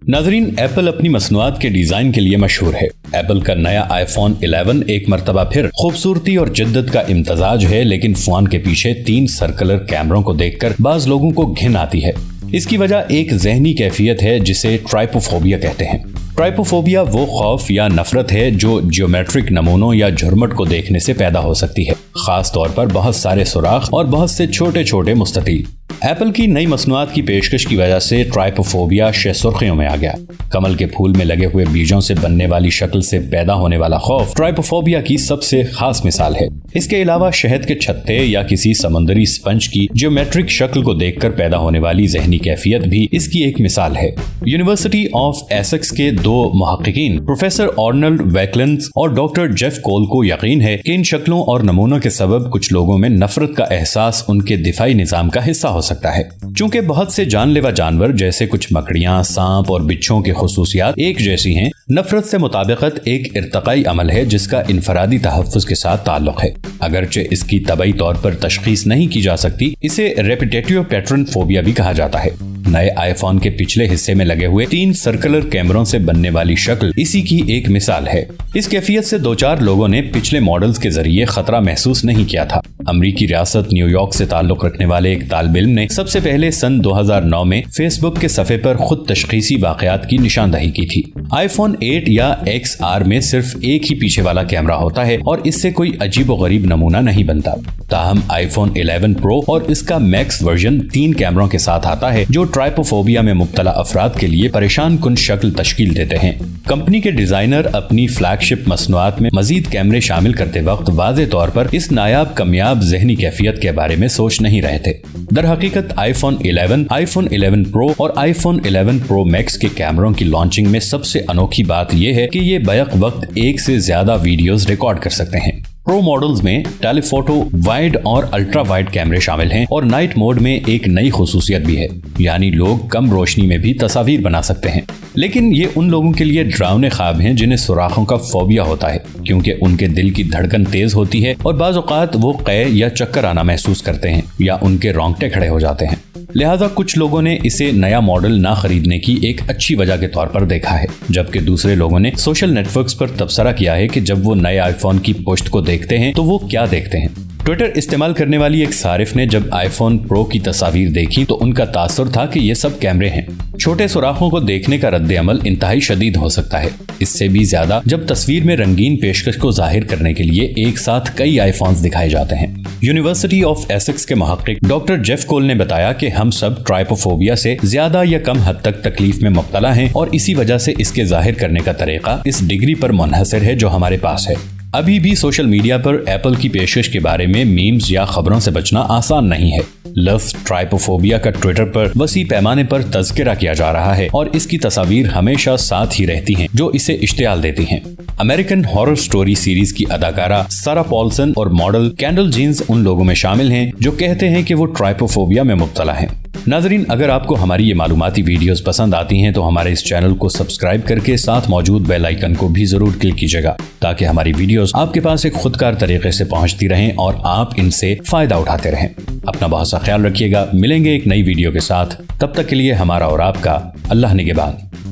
नाज़रीन, एप्पल अपनी मसनूआत के डिजाइन के लिए मशहूर है। एप्पल का नया iPhone 11 एक मर्तबा फिर खूबसूरती और जिद्दत का इम्तजाज है, लेकिन फोन के पीछे 3 सर्कुलर कैमरों को देखकर बाज लोगों को घिन आती है। इसकी वजह एक ज़हनी कैफियत है जिसे ट्राइपोफोबिया कहते हैं। ट्राइपोफोबिया वो खौफ या नफरत है जो जियोमेट्रिक नमूनों या झुरमट को देखने से पैदा हो सकती है, खास तौर पर बहुत सारे सुराख और बहुत से छोटे छोटे मुस्ततील। एप्पल की नई मसनूआत की पेशकश की वजह से ट्राइपोफोबिया सुर्खियों में आ गया। कमल के फूल में लगे हुए बीजों से बनने वाली शक्ल से पैदा होने वाला खौफ ट्राइपोफोबिया की सबसे खास मिसाल है। इसके अलावा शहद के छत्ते या किसी समुद्री स्पंज की जियोमेट्रिक शक्ल को देखकर पैदा होने वाली ज़हनी कैफियत भी इसकी एक मिसाल है। यूनिवर्सिटी ऑफ एसेक्स के 2 मुहक्किकीन प्रोफेसर आर्नल्ड वैकलेंस और डॉक्टर जेफ कोल को यकीन है कि इन शक्लों और नमूनों के सबब कुछ लोगों में नफरत का एहसास उनके दिफाई निजाम का हिस्सा हो सकता है। चूंकि बहुत से जानलेवा जानवर जैसे कुछ मकड़ियां, सांप और बिच्छों की खुसूसियात एक जैसी हैं, नफरत से मुताबिकत एक इर्तकाई अमल है जिसका इनफरादी तहफ़्फ़ुज़ के साथ ताल्लुक है। अगरचे इसकी तबई तौर पर तशखीस नहीं की जा सकती, इसे रेपिटेटिव पैटर्न फोबिया भी कहा जाता है। नए आईफोन के पिछले हिस्से में लगे हुए 3 सर्कुलर कैमरों से बनने वाली शक्ल इसी की एक मिसाल है। इस कैफियत से 2-4 लोगों ने पिछले मॉडल्स के जरिए खतरा महसूस नहीं किया था। अमरीकी रियासत न्यूयॉर्क से ताल्लुक रखने वाले एक तालिब इल्म ने सबसे पहले सन 2009 में फेसबुक के सफ़े पर खुद तशखीसी वाक़यात की निशानदही की थी। आईफोन 8 या XR में सिर्फ एक ही पीछे वाला कैमरा होता है और इससे कोई अजीब व गरीब नमूना नहीं बनता। ताहम आईफोन 11 प्रो और इसका मैक्स वर्जन 3 कैमरों के साथ आता है जो ट्राइपोफोबिया में मुब्तला अफराद के लिए परेशान कुन शक्ल तश्कील देते हैं। कंपनी के डिजाइनर अपनी फ्लैगशिप मसनूआत में मजीद कैमरे शामिल करते वक्त वाज़े तौर पर इस नायाब कामयाब ज़हनी कैफियत के बारे में सोच नहीं रहे थे। दर हकीकत आईफोन 11, आईफोन 11 प्रो और आईफोन 11 प्रो मैक्स के कैमरों की लॉन्चिंग में सबसे अनोखी बात यह है कि ये बैक वक्त एक से ज्यादा वीडियोस रिकॉर्ड कर सकते हैं। प्रो मॉडल्स में टेलीफोटो, वाइड और अल्ट्रा वाइड कैमरे शामिल हैं और नाइट मोड में एक नई खुसूसियत भी है, यानी लोग कम रोशनी में भी तस्वीर बना सकते हैं। लेकिन ये उन लोगों के लिए डरावने ख्वाब हैं जिन्हें सुराखों का फोबिया होता है, क्योंकि उनके दिल की धड़कन तेज होती है और बाज़ औक़ात वो कै या चक्कर आना महसूस करते हैं या उनके रोंगटे खड़े हो जाते हैं। लिहाजा कुछ लोगों ने इसे नया मॉडल ना खरीदने की एक अच्छी वजह के तौर पर देखा है, जबकि दूसरे लोगों ने सोशल नेटवर्क्स पर तबसरा किया है कि जब वो नए आईफोन की पोस्ट को देखते हैं तो वो क्या देखते हैं। ट्विटर इस्तेमाल करने वाली एक सारिफ ने जब आईफोन प्रो की तस्वीर देखी तो उनका तासुर था कि ये सब कैमरे हैं। छोटे सुराखों को देखने का रद्द अमल इंतहाई शदीद हो सकता है, इससे भी ज्यादा जब तस्वीर में रंगीन पेशकश को जाहिर करने के लिए एक साथ कई आईफोन्स दिखाए जाते हैं। यूनिवर्सिटी ऑफ एसेक्स के मुहक्किक डॉक्टर जेफ कोल ने बताया कि हम सब ट्राइपोफोबिया से ज्यादा या कम हद तक तकलीफ में मुब्तला हैं और इसी वजह से इसके जाहिर करने का तरीका इस डिग्री पर मुनहसर है जो हमारे पास है। अभी भी सोशल मीडिया पर एप्पल की पेशकश के बारे में मीम्स या खबरों से बचना आसान नहीं है। लफ्ज़ ट्राइपोफोबिया का ट्विटर पर वसी पैमाने पर तज़किरा किया जा रहा है और इसकी तस्वीर हमेशा साथ ही रहती हैं जो इसे इश्तियाल देती हैं। अमेरिकन हॉरर स्टोरी सीरीज की अदाकारा सारा पॉल्सन और मॉडल कैंडल जीन्स उन लोगों में शामिल हैं जो कहते हैं कि वो ट्राइपोफोबिया में मुब्तला हैं। नाजरीन, अगर आपको हमारी ये मालूमाती वीडियोस पसंद आती हैं तो हमारे इस चैनल को सब्सक्राइब करके साथ मौजूद बेल आइकन को भी जरूर क्लिक कीजिएगा, ताकि हमारी वीडियोस आपके पास एक खुदकार तरीके से पहुंचती रहें और आप इनसे फायदा उठाते रहें। अपना बहुत सा ख्याल रखिएगा। मिलेंगे एक नई वीडियो के साथ, तब तक के लिए हमारा और आपका अल्लाह निगहबान।